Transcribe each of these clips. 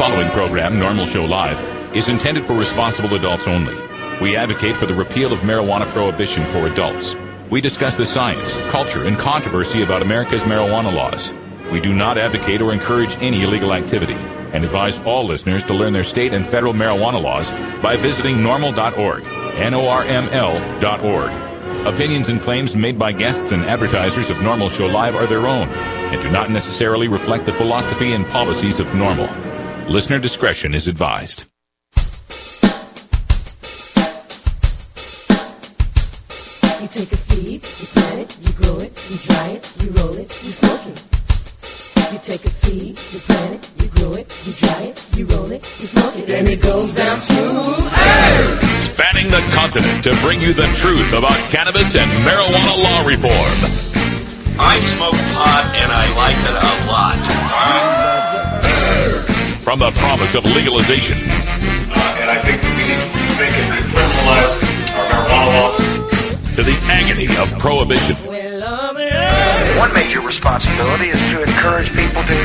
following program, Norml Show Live, is intended for responsible adults only. We advocate for the repeal of marijuana prohibition for adults. We discuss the science, culture, and controversy about America's marijuana laws. We do not advocate or encourage any illegal activity and advise all listeners to learn their state and federal marijuana laws by visiting norml.org, Norml.org. Opinions and claims made by guests and advertisers of Norml Show Live are their own and do not necessarily reflect the philosophy and policies of Norml. Listener discretion is advised. You take a seed, you plant it, you grow it, you dry it, you roll it, you smoke it. You take a seed, you plant it, you grow it, you dry it, you roll it, you smoke it, and it goes down smooth. Hey! Spanning the continent to bring you the truth about cannabis and marijuana law reform. I smoke pot and I like it a lot. From the promise of legalization. And I think we need to think and decriminalize our marijuana laws. To the agony of prohibition. One major responsibility is to encourage people to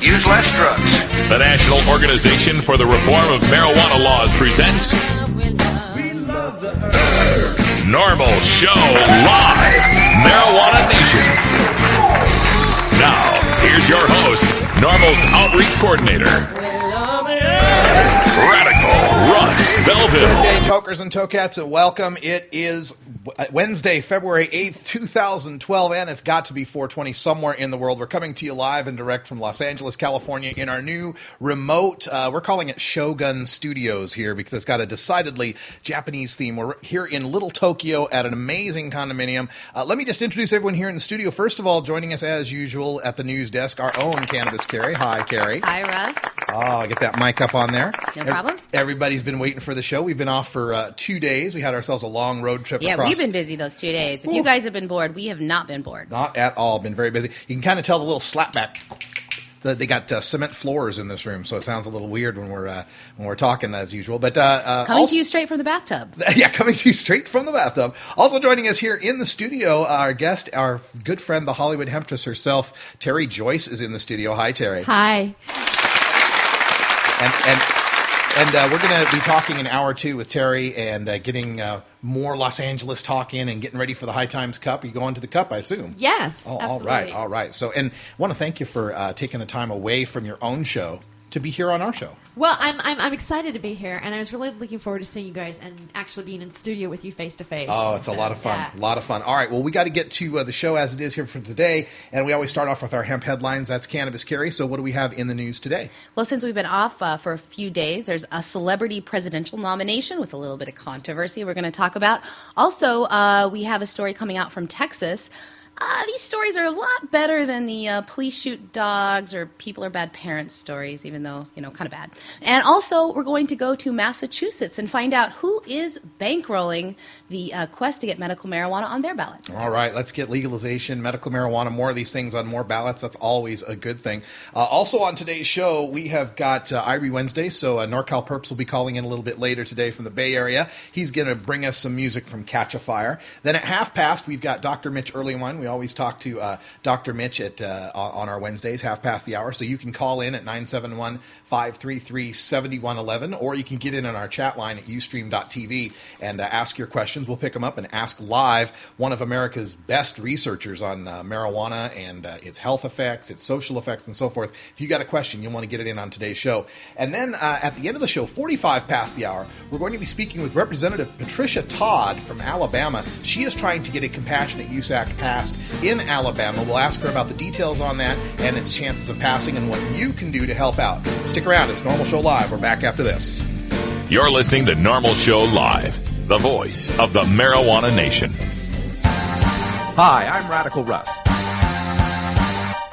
use less drugs. The National Organization for the Reform of Marijuana Laws presents Norml Show Live, Marijuana Nation. Now, here's your host, Norml's Outreach Coordinator, Radical Russ Belville. Good day, tokers and tokats, and welcome. It is Wednesday, February 8th, 2012, and it's got to be 4:20 somewhere in the world. We're coming to you live and direct from Los Angeles, California, in our new remote, we're calling it Shogun Studios here because it's got a decidedly Japanese theme. We're here in Little Tokyo at an amazing condominium. Let me just introduce everyone here in the studio. First of all, joining us as usual at the news desk, our own Cannabis Carrie. Hi, Carrie. Hi, Russ. Oh, get that mic up on there. No problem. Everybody's been waiting for the show. We've been off for 2 days. We had ourselves a long road trip across. We've been busy those 2 days. If you guys have been bored, we have not been bored. Not at all. Been very busy. You can kind of tell the little slapback. They got cement floors in this room, so it sounds a little weird when we're talking as usual. But coming to you straight from the bathtub. Yeah, coming to you straight from the bathtub. Also joining us here in the studio, our guest, our good friend, the Hollywood Hemptress herself, Terry Joyce, is in the studio. Hi, Terry. Hi. And we're going to be talking an hour or two with Terry and getting more Los Angeles talk in and getting ready for the High Times Cup. You going to the Cup, I assume? Yes, oh, absolutely. All right. So, and I want to thank you for taking the time away from your own show to be here on our show. Well, I'm excited to be here, and I was really looking forward to seeing you guys and actually being in studio with you face to face. Oh, it's a lot of fun. Yeah. A lot of fun. All right, well, we got to get to the show as it is here for today, and we always start off with our hemp headlines. That's Cannabis Carrie. So what do we have in the news today? Well, since we've been off for a few days, there's a celebrity presidential nomination with a little bit of controversy we're going to talk about. Also, we have a story coming out from Texas. These stories are a lot better than the police shoot dogs or people are bad parents stories, even though, kind of bad. And also, we're going to go to Massachusetts and find out who is bankrolling the quest to get medical marijuana on their ballot. All right, let's get legalization, medical marijuana, more of these things on more ballots. That's always a good thing. Also on today's show, we have got Irie Wednesday, so NorCal Perps will be calling in a little bit later today from the Bay Area. He's going to bring us some music from Catch a Fire. Then at half past, we've got Dr. Mitch Earlywine. We always talk to Dr. Mitch on our Wednesdays, half past the hour. So you can call in at 971-533-7111, or you can get in on our chat line at ustream.tv and ask your questions. We'll pick them up and ask live one of America's best researchers on marijuana and its health effects, its social effects, and so forth. If you got a question, you'll want to get it in on today's show. And then at the end of the show, 45 past the hour, we're going to be speaking with Representative Patricia Todd from Alabama. She is trying to get a Compassionate Use Act passed in Alabama. We'll ask her about the details on that and its chances of passing and what you can do to help out. Stick around. It's Norml Show Live. We're back after this. You're listening to Norml Show Live, the voice of the marijuana nation. Hi, I'm Radical Russ.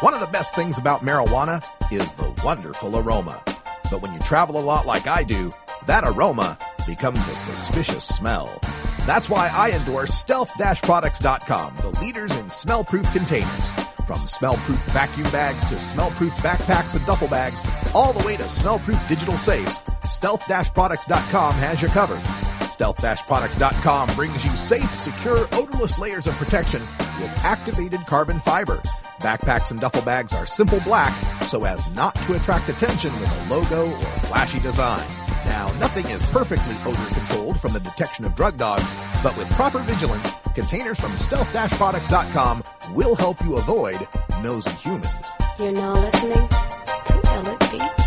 One of the best things about marijuana is the wonderful aroma. But when you travel a lot like I do, that aroma becomes a suspicious smell. That's why I endorse stealth-products.com, the leaders in smell-proof containers. From smell-proof vacuum bags to smell-proof backpacks and duffel bags, all the way to smell-proof digital safes, stealth-products.com has you covered. Stealth-products.com brings you safe, secure, odorless layers of protection with activated carbon fiber. Backpacks and duffel bags are simple black so as not to attract attention with a logo or flashy design. Now, nothing is perfectly odor-controlled from the detection of drug dogs, but with proper vigilance, containers from stealth-products.com will help you avoid nosy humans. You're now listening to Elliot Beats.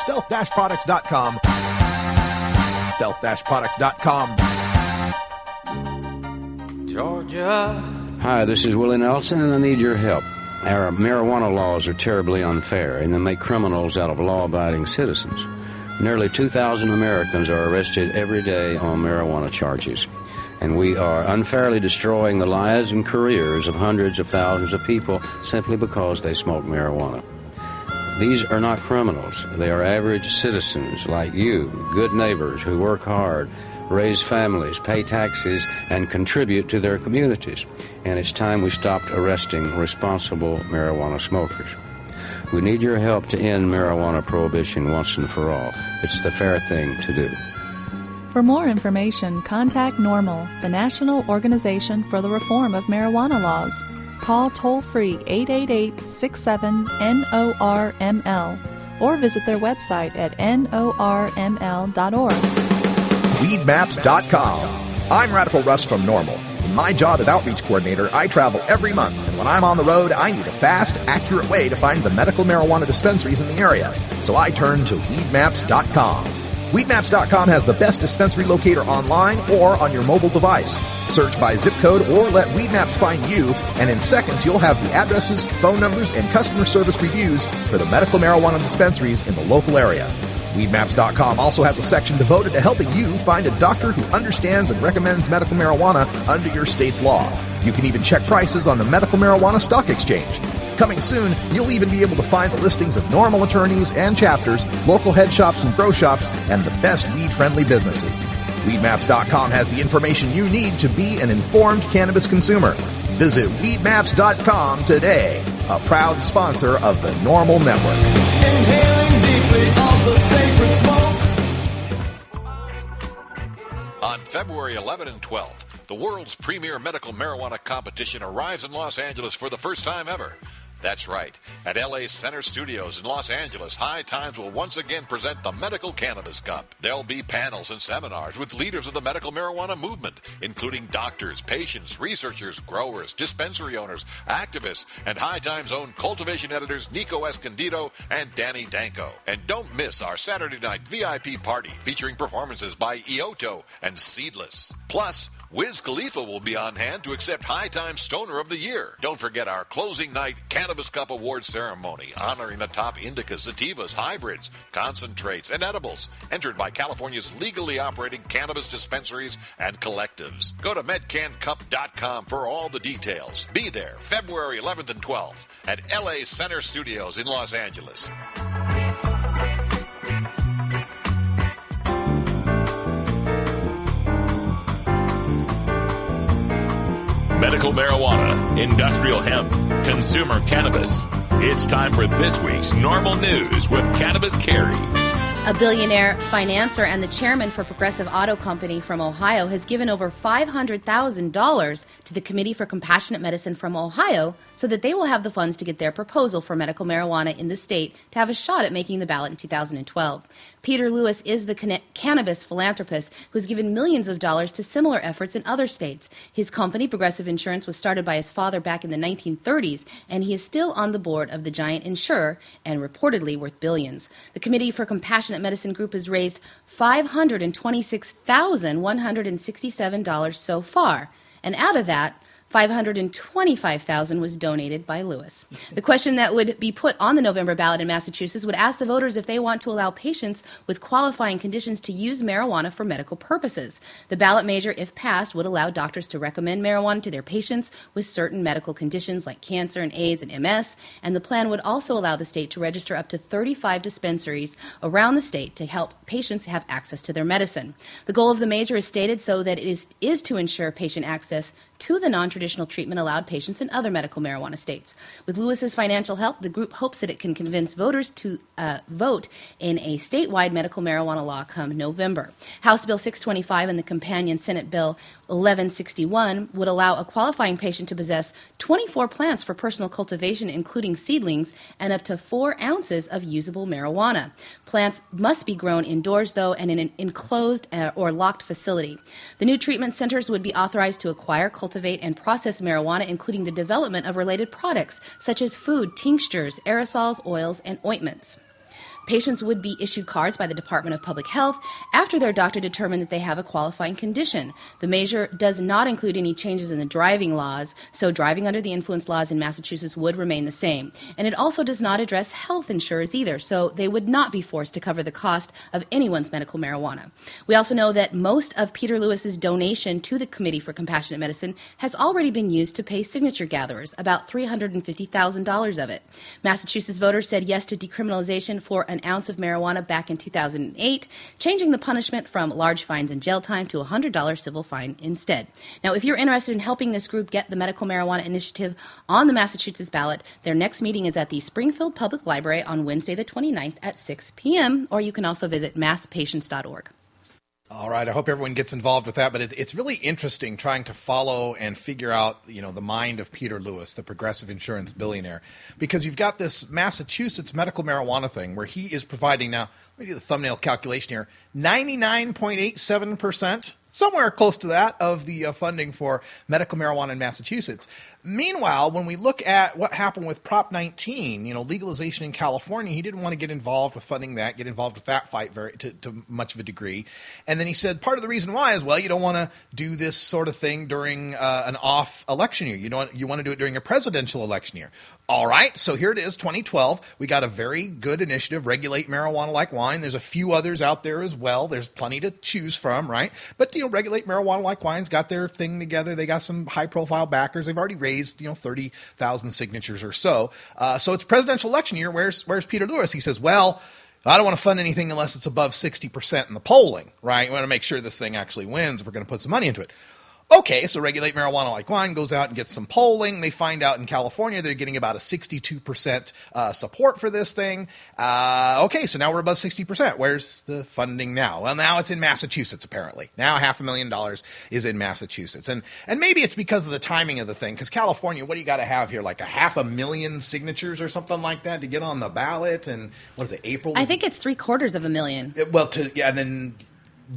Stealth-products.com. Stealth-products.com. Georgia. Hi, this is Willie Nelson, and I need your help. Our marijuana laws are terribly unfair, and they make criminals out of law-abiding citizens. Nearly 2,000 Americans are arrested every day on marijuana charges, and we are unfairly destroying the lives and careers of hundreds of thousands of people simply because they smoke marijuana. These are not criminals. They are average citizens like you, good neighbors who work hard, raise families, pay taxes, and contribute to their communities. And it's time we stopped arresting responsible marijuana smokers. We need your help to end marijuana prohibition once and for all. It's the fair thing to do. For more information, contact Norml, the National Organization for the Reform of Marijuana Laws. Call toll-free 888-67-NORML or visit their website at norml.org. Weedmaps.com. I'm Radical Russ from Norml. In my job as outreach coordinator, I travel every month, and when I'm on the road, I need a fast, accurate way to find the medical marijuana dispensaries in the area. So I turn to Weedmaps.com. Weedmaps.com has the best dispensary locator online or on your mobile device. Search by zip code or let Weedmaps find you, and in seconds you'll have the addresses, phone numbers, and customer service reviews for the medical marijuana dispensaries in the local area. Weedmaps.com also has a section devoted to helping you find a doctor who understands and recommends medical marijuana under your state's law. You can even check prices on the Medical Marijuana Stock Exchange. Coming soon, you'll even be able to find the listings of Norml attorneys and chapters, local head shops and grow shops, and the best weed-friendly businesses. Weedmaps.com has the information you need to be an informed cannabis consumer. Visit Weedmaps.com today, a proud sponsor of the Norml Network. Inhaling deeply of the sacred smoke. On February 11 and 12, the world's premier medical marijuana competition arrives in Los Angeles for the first time ever. That's right. At LA's Center Studios in Los Angeles, High Times will once again present the Medical Cannabis Cup. There'll be panels and seminars with leaders of the medical marijuana movement, including doctors, patients, researchers, growers, dispensary owners, activists, and High Times' own cultivation editors Nico Escondido and Danny Danko. And don't miss our Saturday night VIP party featuring performances by Ioto and Seedless. Plus, Wiz Khalifa will be on hand to accept High Times Stoner of the Year. Don't forget our closing night Cannabis Cup Award ceremony, honoring the top indicas, sativas, hybrids, concentrates, and edibles, entered by California's legally operating cannabis dispensaries and collectives. Go to medcancup.com for all the details. Be there February 11th and 12th at LA Center Studios in Los Angeles. Medical marijuana, industrial hemp, consumer cannabis. It's time for this week's Norml News with Cannabis Carrie. A billionaire financier and the chairman for Progressive Auto Company from Ohio has given over $500,000 to the Committee for Compassionate Medicine from Ohio so that they will have the funds to get their proposal for medical marijuana in the state to have a shot at making the ballot in 2012. Peter Lewis is the cannabis philanthropist who has given millions of dollars to similar efforts in other states. His company, Progressive Insurance, was started by his father back in the 1930s, and he is still on the board of the giant insurer and reportedly worth billions. The Committee for Compassionate Medicine Group has raised $526,167 so far, and out of that, $525,000 was donated by Lewis. The question that would be put on the November ballot in Massachusetts would ask the voters if they want to allow patients with qualifying conditions to use marijuana for medical purposes. The ballot measure, if passed, would allow doctors to recommend marijuana to their patients with certain medical conditions like cancer and AIDS and MS, and the plan would also allow the state to register up to 35 dispensaries around the state to help patients have access to their medicine. The goal of the measure is stated so that it is to ensure patient access to the non-traditional non-traditional treatment allowed patients in other medical marijuana states. With Lewis's financial help, the group hopes that it can convince voters to vote in a statewide medical marijuana law come November. House Bill 625 and the companion Senate Bill 1161 would allow a qualifying patient to possess 24 plants for personal cultivation, including seedlings, and up to 4 ounces of usable marijuana. Plants must be grown indoors, though, and in an enclosed or locked facility. The new treatment centers would be authorized to acquire, cultivate, and process marijuana, including the development of related products such as food, tinctures, aerosols, oils, and ointments. Patients would be issued cards by the Department of Public Health after their doctor determined that they have a qualifying condition. The measure does not include any changes in the driving laws, so driving under the influence laws in Massachusetts would remain the same. And it also does not address health insurers either, so they would not be forced to cover the cost of anyone's medical marijuana. We also know that most of Peter Lewis's donation to the Committee for Compassionate Medicine has already been used to pay signature gatherers, about $350,000 of it. Massachusetts voters said yes to decriminalization for an ounce of marijuana back in 2008, changing the punishment from large fines and jail time to a $100 civil fine instead. Now, if you're interested in helping this group get the medical marijuana initiative on the Massachusetts ballot, their next meeting is at the Springfield Public Library on Wednesday the 29th at 6 p.m., or you can also visit masspatients.org. All right. I hope everyone gets involved with that. But it's really interesting trying to follow and figure out, the mind of Peter Lewis, the progressive insurance billionaire, because you've got this Massachusetts medical marijuana thing where he is providing, now, let me do the thumbnail calculation here, 99.87%, somewhere close to that, of the funding for medical marijuana in Massachusetts. Meanwhile, when we look at what happened with Prop 19, legalization in California, he didn't want to get involved with funding that, get involved with that fight to much of a degree. And then he said part of the reason why is, well, you don't want to do this sort of thing during an off election year. You want to do it during a presidential election year. All right, so here it is, 2012. We got a very good initiative, Regulate Marijuana Like Wine. There's a few others out there as well. There's plenty to choose from, right? But, Regulate Marijuana Like Wine's got their thing together. They got some high-profile backers. They've already raised, 30,000 signatures or so. So it's presidential election year. Where's Peter Lewis? He says, well, I don't want to fund anything unless it's above 60% in the polling, right? We want to make sure this thing actually wins if we're going to put some money into it. Okay, so Regulate Marijuana Like Wine goes out and gets some polling. They find out in California they're getting about a 62% support for this thing. Okay, so now we're above 60%. Where's the funding now? Well, now it's in Massachusetts, apparently. Now $500,000 is in Massachusetts. And maybe it's because of the timing of the thing, because California, what do you got to have here? Like 500,000 signatures or something like that to get on the ballot? And what is it, April? I think it's 750,000. Well, and then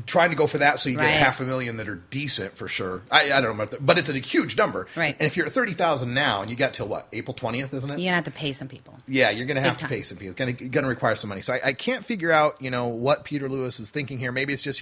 trying to go for that so you get Right. 500,000 that are decent for sure. I don't know about that, but it's a huge number. Right. And if you're at 30,000 now and you got till what, April 20th, isn't it? You're going to have to pay some people. Yeah, you're going to have to Big pay time. some people. It's going to require some money. So I can't figure out, what Peter Lewis is thinking here. Maybe it's just,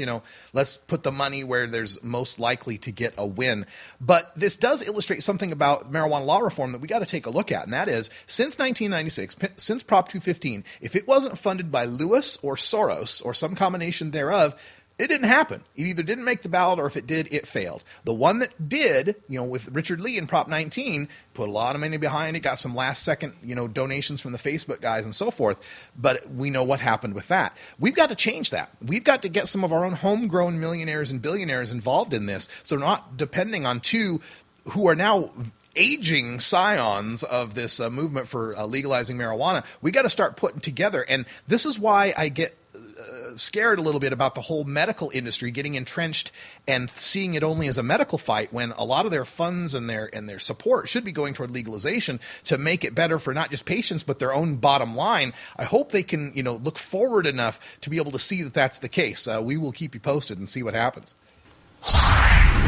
let's put the money where there's most likely to get a win. But this does illustrate something about marijuana law reform that we got to take a look at. And that is, since 1996, since Prop 215, if it wasn't funded by Lewis or Soros or some combination thereof, it didn't happen. It either didn't make the ballot, or if it did, it failed. The one that did, with Richard Lee in Prop 19, put a lot of money behind it, got some last-second, donations from the Facebook guys and so forth. But we know what happened with that. We've got to change that. We've got to get some of our own homegrown millionaires and billionaires involved in this, so we're not depending on two who are now aging scions of this movement for legalizing marijuana. We got to start putting together. And this is why I get scared a little bit about the whole medical industry getting entrenched and seeing it only as a medical fight, when a lot of their funds and their support should be going toward legalization to make it better for not just patients but their own bottom line. I hope they can look forward enough to be able to see that that's the case. We will keep you posted and see what happens.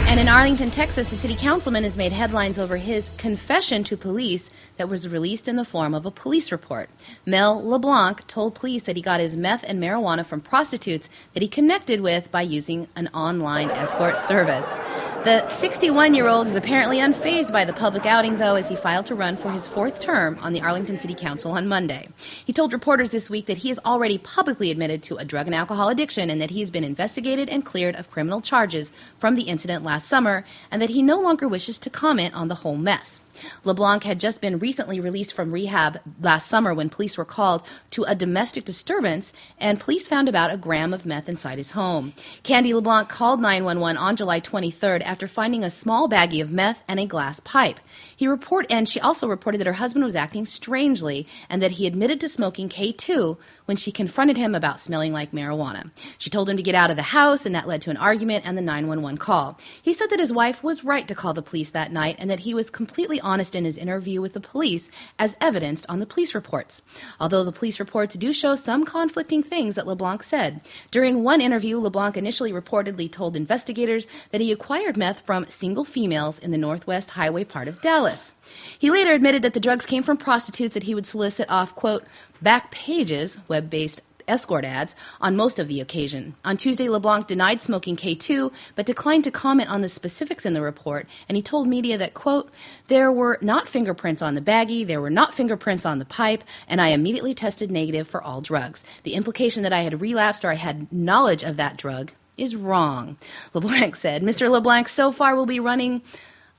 And in Arlington, Texas, a city councilman has made headlines over his confession to police that was released in the form of a police report. Mel LeBlanc told police that he got his meth and marijuana from prostitutes that he connected with by using an online escort service. The 61-year-old is apparently unfazed by the public outing, though, as he filed to run for his 4th term on the Arlington City Council on Monday. He told reporters this week that he has already publicly admitted to a drug and alcohol addiction, and that he has been investigated and cleared of criminal charges from the incident last summer, and that he no longer wishes to comment on the whole mess. LeBlanc had just been recently released from rehab last summer when police were called to a domestic disturbance, and police found about a gram of meth inside his home. Candy LeBlanc called 911 on July 23rd after finding a small baggie of meth and a glass pipe. She also reported that her husband was acting strangely and that he admitted to smoking K2 when she confronted him about smelling like marijuana. She told him to get out of the house, and that led to an argument and the 911 call. He said that his wife was right to call the police that night and that he was completely honest in his interview with the police, as evidenced on the police reports. Although the police reports do show some conflicting things that LeBlanc said. During one interview, LeBlanc initially reportedly told investigators that he acquired meth from single females in the Northwest Highway part of Dallas. He later admitted that the drugs came from prostitutes that he would solicit off, quote, back pages, web-based escort ads, on most of the occasion. On Tuesday, LeBlanc denied smoking K2, but declined to comment on the specifics in the report, and he told media that, quote, there were not fingerprints on the baggie, there were not fingerprints on the pipe, and I immediately tested negative for all drugs. The implication that I had relapsed or I had knowledge of that drug is wrong. LeBlanc said. Mr. LeBlanc so far will be running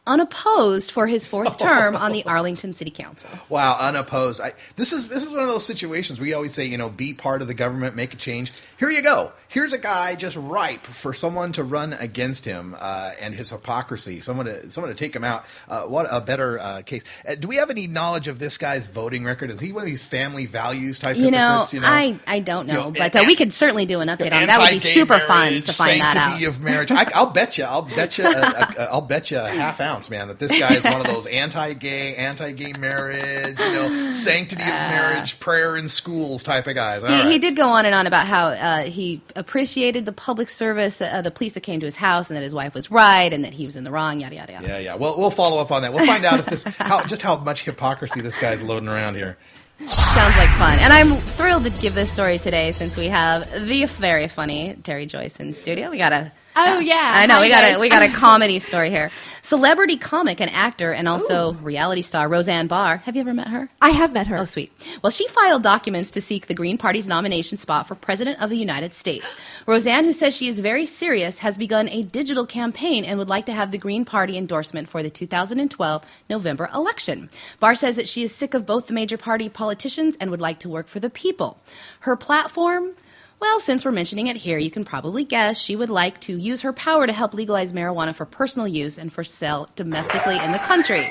unopposed for his fourth term on the Arlington City Council. Wow, unopposed. This is one of those situations we always say, be part of the government, make a change. Here you go. Here's a guy just ripe for someone to run against him and his hypocrisy. Someone to take him out. What a better case. Do we have any knowledge of this guy's voting record? Is he one of these family values type hypocrites? I don't know, but we could certainly do an update on that. Would be super fun to find that out. Sanctity of marriage. I'll bet you a half ounce, man, that this guy is one of those anti-gay marriage, sanctity of marriage, prayer in schools type of guys. He did go on and on about how he appreciated the public service, the police that came to his house, and that his wife was right, and that he was in the wrong, yada, yada, yada. Yeah. Well, we'll follow up on that. We'll find out if how much hypocrisy this guy's loading around here. Sounds like fun. And I'm thrilled to give this story today since we have the very funny Terry Joyce in studio. We got a I know. We got a comedy story here. Celebrity comic and actor and also reality star Roseanne Barr. Have you ever met her? I have met her. Oh, sweet. Well, she filed documents to seek the Green Party's nomination spot for President of the United States. Roseanne, who says she is very serious, has begun a digital campaign and would like to have the Green Party endorsement for the 2012 November election. Barr says that she is sick of both the major party politicians and would like to work for the people. Her platform? Well, since we're mentioning it here, you can probably guess she would like to use her power to help legalize marijuana for personal use and for sale domestically in the country.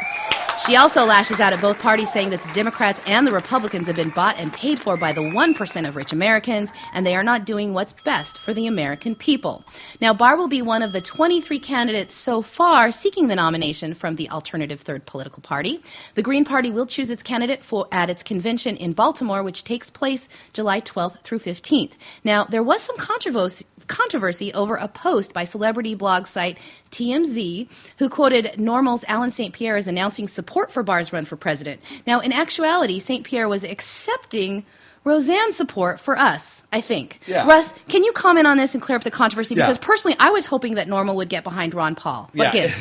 She also lashes out at both parties, saying that the Democrats and the Republicans have been bought and paid for by the 1% of rich Americans, and they are not doing what's best for the American people. Now, Barr will be one of the 23 candidates so far seeking the nomination from the alternative third political party. The Green Party will choose its candidate at its convention in Baltimore, which takes place July 12th through 15th. Now, there was some controversy over a post by celebrity blog site TMZ, who quoted Norml's Alan St. Pierre as announcing support for Barr's run for president. Now, in actuality, St. Pierre was accepting Roseanne's support for us, I think. Yeah. Russ, can you comment on this and clear up the controversy? Because personally, I was hoping that Norml would get behind Ron Paul. What gives?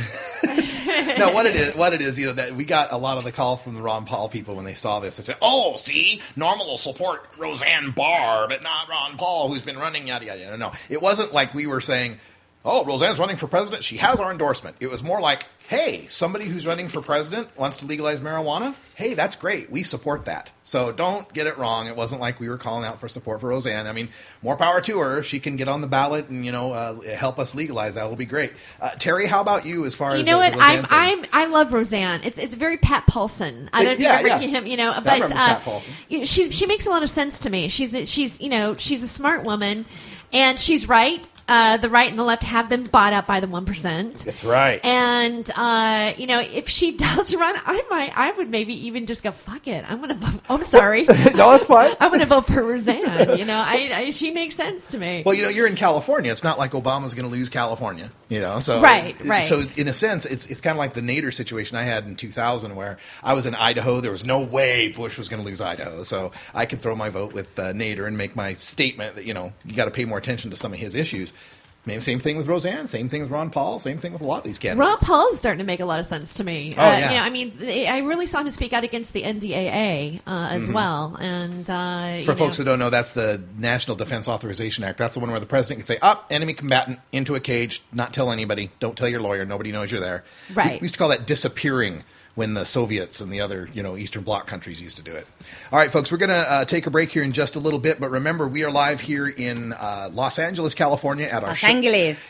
No, what it is, that we got a lot of the call from the Ron Paul people when they saw this. They said, "Oh, see, Norml will support Roseanne Barr, but not Ron Paul, who's been running yada yada yada." No, it wasn't like we were saying, "Oh, Roseanne's running for president. She has our endorsement." It was more like, "Hey, somebody who's running for president wants to legalize marijuana. Hey, that's great. We support that." So don't get it wrong. It wasn't like we were calling out for support for Roseanne. I mean, more power to her. If she can get on the ballot and help us legalize, that will be great. Terry, how about you? As far as what, Roseanne I love Roseanne. It's very Pat Paulson. I don't remember him. But Pat Paulson. She makes a lot of sense to me. She's a smart woman. And she's right. The right and the left have been bought up by the 1%. That's right. And if she does run, I would maybe even just go, fuck it. I'm gonna vote. I'm sorry. No, that's fine. I'm gonna vote for Roseanne. She makes sense to me. Well, you're in California. It's not like Obama's going to lose California. So right. So in a sense, it's kind of like the Nader situation I had in 2000, where I was in Idaho. There was no way Bush was going to lose Idaho, so I could throw my vote with Nader and make my statement that you got to pay more attention to some of his issues. Maybe same thing with Roseanne, same thing with Ron Paul, same thing with a lot of these candidates. Ron Paul is starting to make a lot of sense to me. I really saw him speak out against the NDAA as well. And for folks that don't know, that's the National Defense Authorization Act. That's the one where the president can say, enemy combatant, into a cage, not tell anybody, don't tell your lawyer, nobody knows you're there. Right. We used to call that disappearing when the Soviets and the other, Eastern Bloc countries used to do it. All right, folks, we're going to take a break here in just a little bit, but remember, we are live here in Los Angeles, California, at our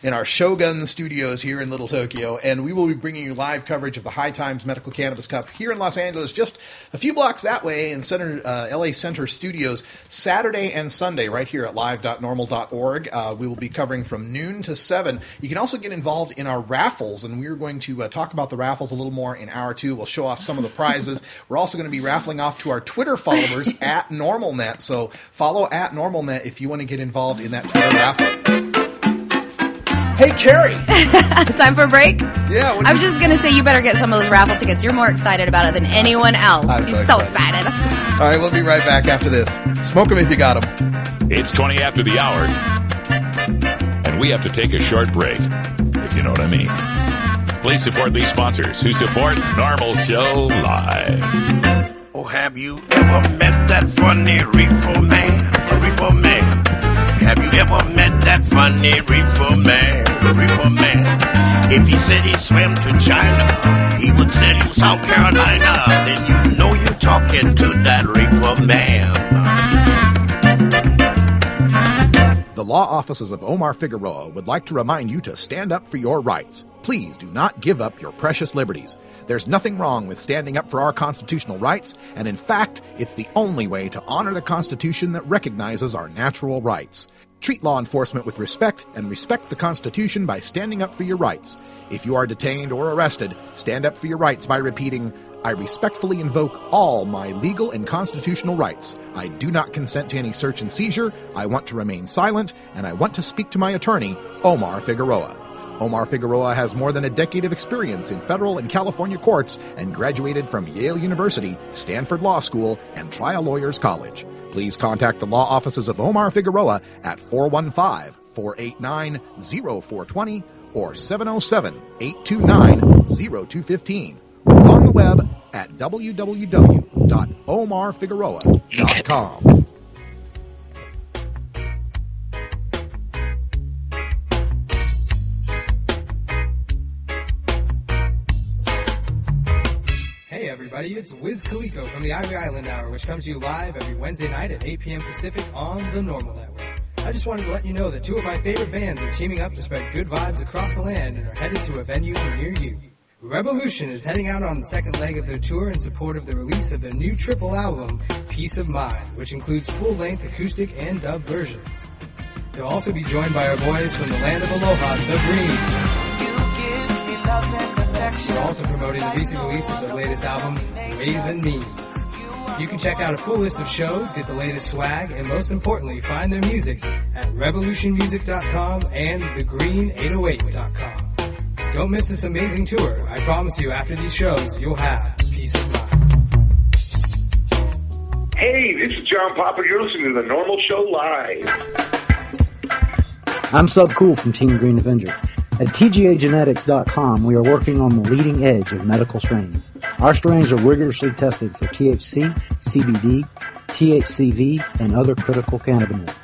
in our Shogun Studios here in Little Tokyo, and we will be bringing you live coverage of the High Times Medical Cannabis Cup here in Los Angeles, just a few blocks that way in LA Center Studios, Saturday and Sunday, right here at live.norml.org. We will be covering from noon to 7. You can also get involved in our raffles, and we're going to talk about the raffles a little more in hour 2. We'll show off some of the prizes. We're also going to be raffling off to our Twitter followers at NormalNet. So follow at NormalNet if you want to get involved in that Twitter raffle. Hey, Carrie. Time for a break? Yeah. I was just going to say you better get some of those raffle tickets. You're more excited about it than anyone else. He's so excited. All right, we'll be right back after this. Smoke them if you got them. It's 20 after the hour, and we have to take a short break, if you know what I mean. Please support these sponsors who support Norml Show Live. Oh, have you ever met that funny reefer man? A reefer man. Have you ever met that funny reefer man? A reefer man. If he said he swam to China, he would sell you South Carolina. Then you know you're talking to that reefer man. The law offices of Omar Figueroa would like to remind you to stand up for your rights. Please do not give up your precious liberties. There's nothing wrong with standing up for our constitutional rights, and in fact, it's the only way to honor the Constitution that recognizes our natural rights. Treat law enforcement with respect and respect the Constitution by standing up for your rights. If you are detained or arrested, stand up for your rights by repeating, I respectfully invoke all my legal and constitutional rights. I do not consent to any search and seizure. I want to remain silent, and I want to speak to my attorney, Omar Figueroa. Omar Figueroa has more than a decade of experience in federal and California courts and graduated from Yale University, Stanford Law School, and Trial Lawyers College. Please contact the law offices of Omar Figueroa at 415-489-0420 or 707-829-0215. On the web at www.omarfigueroa.com. Hey everybody, it's Wiz Khalico from the Ivory Island Hour, which comes to you live every Wednesday night at 8 p.m. Pacific on the Norml Network. I just wanted to let you know that two of my favorite bands are teaming up to spread good vibes across the land and are headed to a venue near you. Revolution is heading out on the second leg of their tour in support of the release of their new triple album, Peace of Mind, which includes full-length acoustic and dub versions. They'll also be joined by our boys from the land of Aloha, The Green. They're also promoting the recent release of their latest album, Ways and Means. You can check out a full list of shows, get the latest swag, and most importantly, find their music at revolutionmusic.com and thegreen808.com. Don't miss this amazing tour. I promise you, after these shows, you'll have peace of mind. Hey, this is John Papa. You're listening to the Norml Show Live. I'm Sub Cool from Team Green Avenger. At TGAgenetics.com, we are working on the leading edge of medical strains. Our strains are rigorously tested for THC, CBD, THCV, and other critical cannabinoids.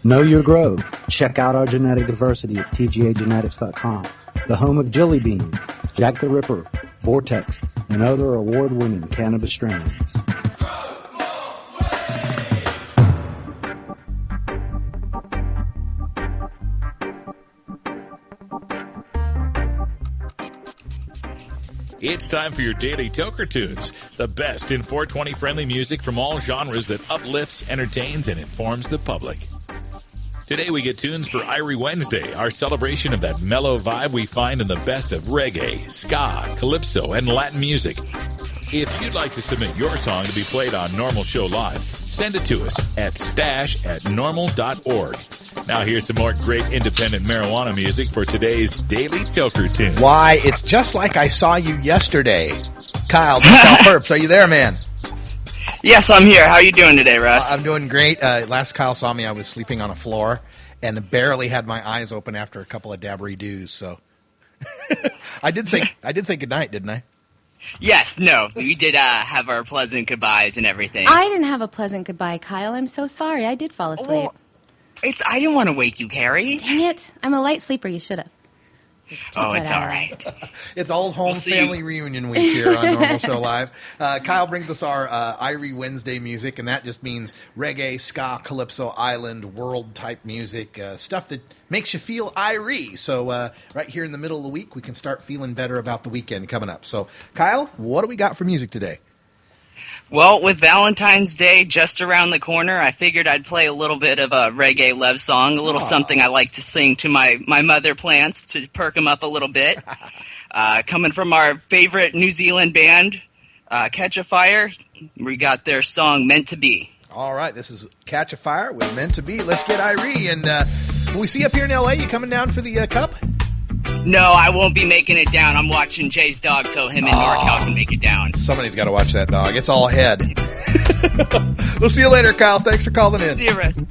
Know your grow. Check out our genetic diversity at TGAgenetics.com. The home of Jelly Bean, Jack the Ripper, Vortex, and other award-winning cannabis strains. It's time for your daily Toker Tunes, the best in 420 friendly music from all genres that uplifts, entertains, and informs the public. Today we get tunes for Irie Wednesday, our celebration of that mellow vibe we find in the best of reggae, ska, calypso, and Latin music. If you'd like to submit your song to be played on Norml Show Live, send it to us at stash@norml.org. Now here's some more great independent marijuana music for today's daily Toker Tune. Why, it's just like I saw you yesterday. Kyle, Perps, are you there, man? Yes, I'm here. How are you doing today, Russ? I'm doing great. Last Kyle saw me, I was sleeping on a floor and barely had my eyes open after a couple of dabbery-doos. So I did say goodnight, didn't I? Yes, no. We did have our pleasant goodbyes and everything. I didn't have a pleasant goodbye, Kyle. I'm so sorry. I did fall asleep. Well, I didn't want to wake you, Carrie. Dang it. I'm a light sleeper. You should have. Oh, it's all right. It's old home family reunion week here on Norml Show Live. Kyle brings us our Irie Wednesday music, and that just means reggae, ska, calypso, island, world-type music, stuff that makes you feel Irie. So right here in the middle of the week, we can start feeling better about the weekend coming up. So, Kyle, what do we got for music today? Well, with Valentine's Day just around the corner, I figured I'd play a little bit of a reggae love song, a little something I like to sing to my mother plants to perk them up a little bit. Coming from our favorite New Zealand band, Catch a Fire, we got their song Meant to Be. All right, this is Catch a Fire with Meant to Be. Let's get Irie. And will we see you up here in L.A.? You coming down for the Cup? No, I won't be making it down. I'm watching Jay's dog so him and NorCal can make it down. Somebody's got to watch that dog. It's all head. We'll see you later, Kyle. Thanks for calling in. See you, Russ.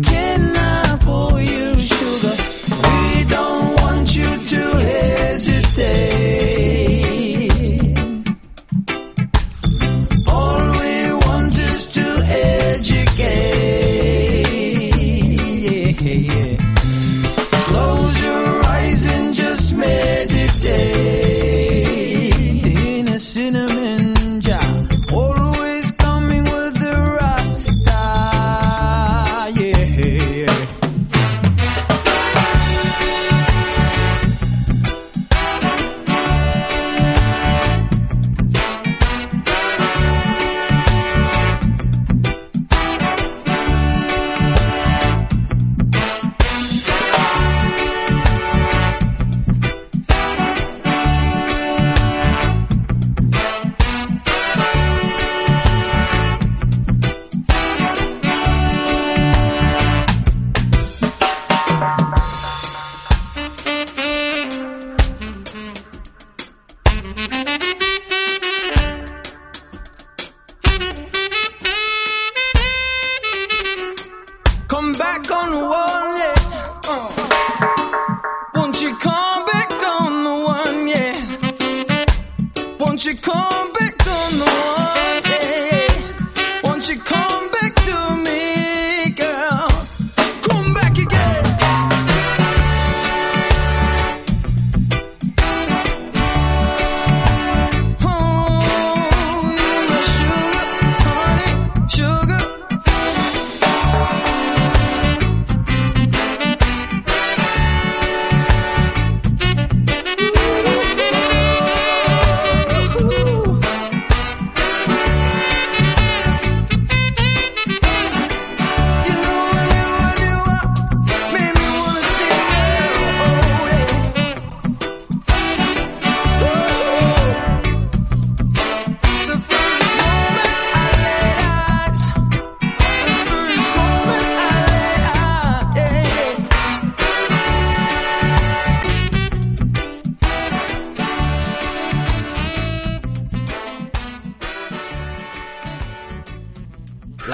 Can I pour you sugar? We don't want you to hesitate.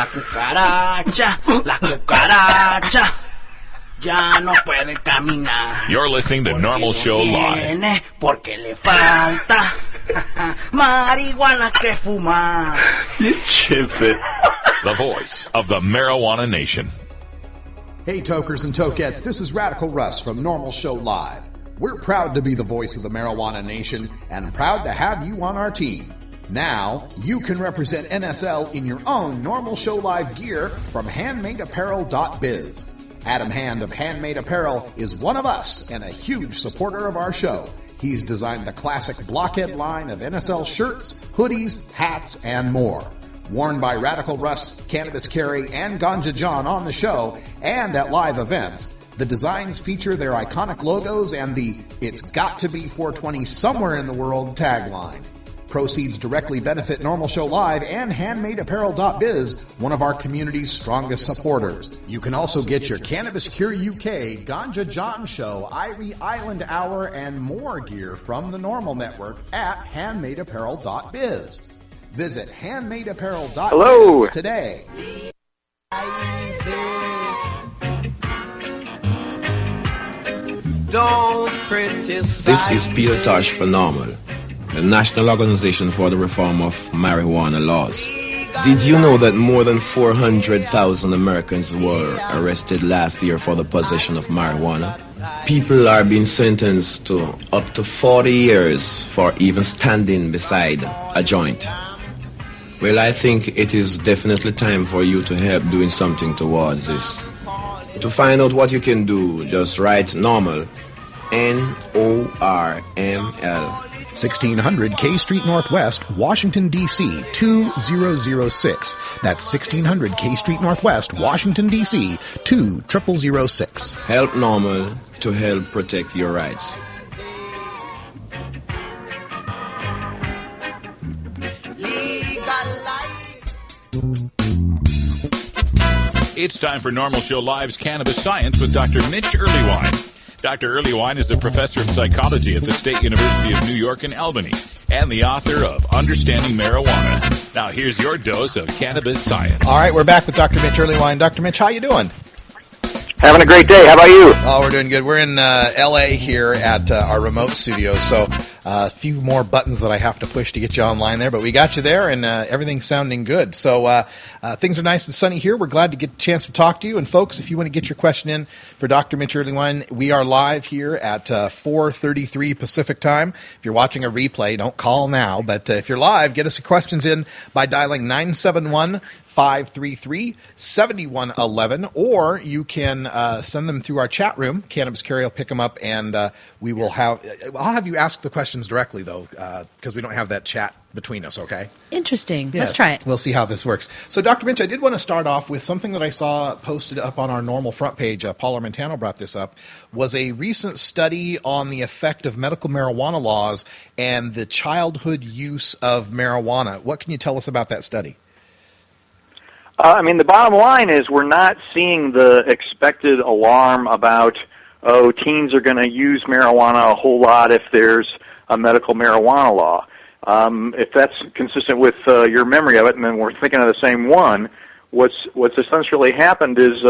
La cucaracha ya no puede caminar. You're listening to Norml Show Live. Tiene porque le falta marihuana que fumar. The voice of the marijuana nation. Hey, tokers and tokettes, this is Radical Russ from Norml Show Live. We're proud to be the voice of the marijuana nation and proud to have you on our team. Now, you can represent NSL in your own Norml Show Live gear from handmadeapparel.biz. Adam Hand of Handmade Apparel is one of us and a huge supporter of our show. He's designed the classic blockhead line of NSL shirts, hoodies, hats, and more. Worn by Radical Russ, Cannabis Carry, and Ganja John on the show and at live events, the designs feature their iconic logos and the "It's got to be 420 somewhere in the world" tagline. Proceeds directly benefit Norml Show Live and HandmadeApparel.biz, one of our community's strongest supporters. You can also get your Cannabis Cure UK, Ganja John Show, Irie Island Hour, and more gear from the Norml Network at HandmadeApparel.biz. Visit HandmadeApparel.biz today. Don't criticize. This is Peter Tosh for Norml, the National Organization for the Reform of Marijuana Laws. Did you know that more than 400,000 Americans were arrested last year for the possession of marijuana? People are being sentenced to up to 40 years for even standing beside a joint. Well, I think it is definitely time for you to help doing something towards this. To find out what you can do, just write Norml, N-O-R-M-L. 1600 K Street Northwest, Washington, D.C. 2006. That's 1600 K Street Northwest, Washington, D.C. 20006. Help Norml to help protect your rights. It's time for Norml Show Live's Cannabis Science with Dr. Mitch Earlywine. Dr. Earlywine is a professor of psychology at the State University of New York in Albany and the author of Understanding Marijuana. Now here's your dose of cannabis science. All right, we're back with Dr. Mitch Earlywine. Dr. Mitch, how you doing? Having a great day. How about you? Oh, we're doing good. We're in L.A. here at our remote studio, so a few more buttons that I have to push to get you online there, but we got you there, and everything's sounding good. So things are nice and sunny here. We're glad to get a chance to talk to you. And, folks, if you want to get your question in for Dr. Mitch Earlywine, we are live here at 4:33 Pacific time. If you're watching a replay, don't call now, but if you're live, get us your questions in by dialing 971-533-7111, or you can send them through our chat room. Cannabis Carry will pick them up, and I'll have you ask the questions directly, though, because we don't have that chat between us, okay? Interesting. Yes. Let's try it. We'll see how this works. So, Dr. Mitch, I did want to start off with something that I saw posted up on our Norml front page. Paul Armentano brought this up, was a recent study on the effect of medical marijuana laws and the childhood use of marijuana. What can you tell us about that study? The bottom line is we're not seeing the expected alarm about, teens are going to use marijuana a whole lot if there's a medical marijuana law. If that's consistent with your memory of it, and then we're thinking of the same one, what's essentially happened is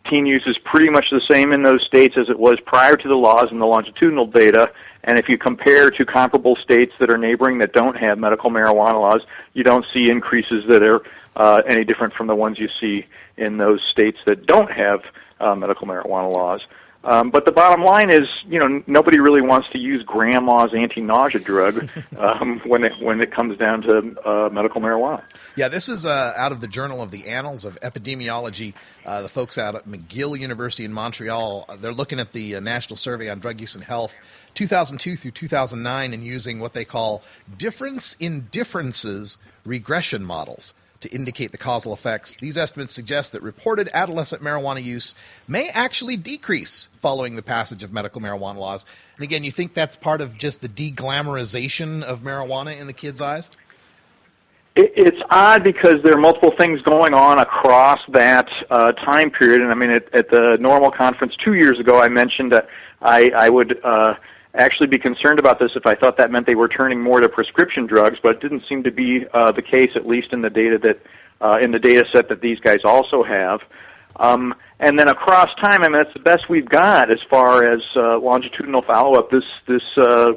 teen use is pretty much the same in those states as it was prior to the laws and the longitudinal data. And if you compare to comparable states that are neighboring that don't have medical marijuana laws, you don't see increases that are any different from the ones you see in those states that don't have medical marijuana laws. But the bottom line is, nobody really wants to use grandma's anti-nausea drug when it comes down to medical marijuana. Yeah, this is out of the Journal of the Annals of Epidemiology. The folks out at McGill University in Montreal, they're looking at the National Survey on Drug Use and Health 2002 through 2009 and using what they call difference in differences regression models to indicate the causal effects. These estimates suggest that reported adolescent marijuana use may actually decrease following the passage of medical marijuana laws. And again, you think that's part of just the de-glamorization of marijuana in the kids' eyes? It's odd because there are multiple things going on across that time period. And at the Norml conference 2 years ago, I mentioned that I would actually be concerned about this if I thought that meant they were turning more to prescription drugs, but it didn't seem to be the case, at least in the data that in the data set that these guys also have. And then across time, I mean, that's the best we've got as far as longitudinal follow-up. This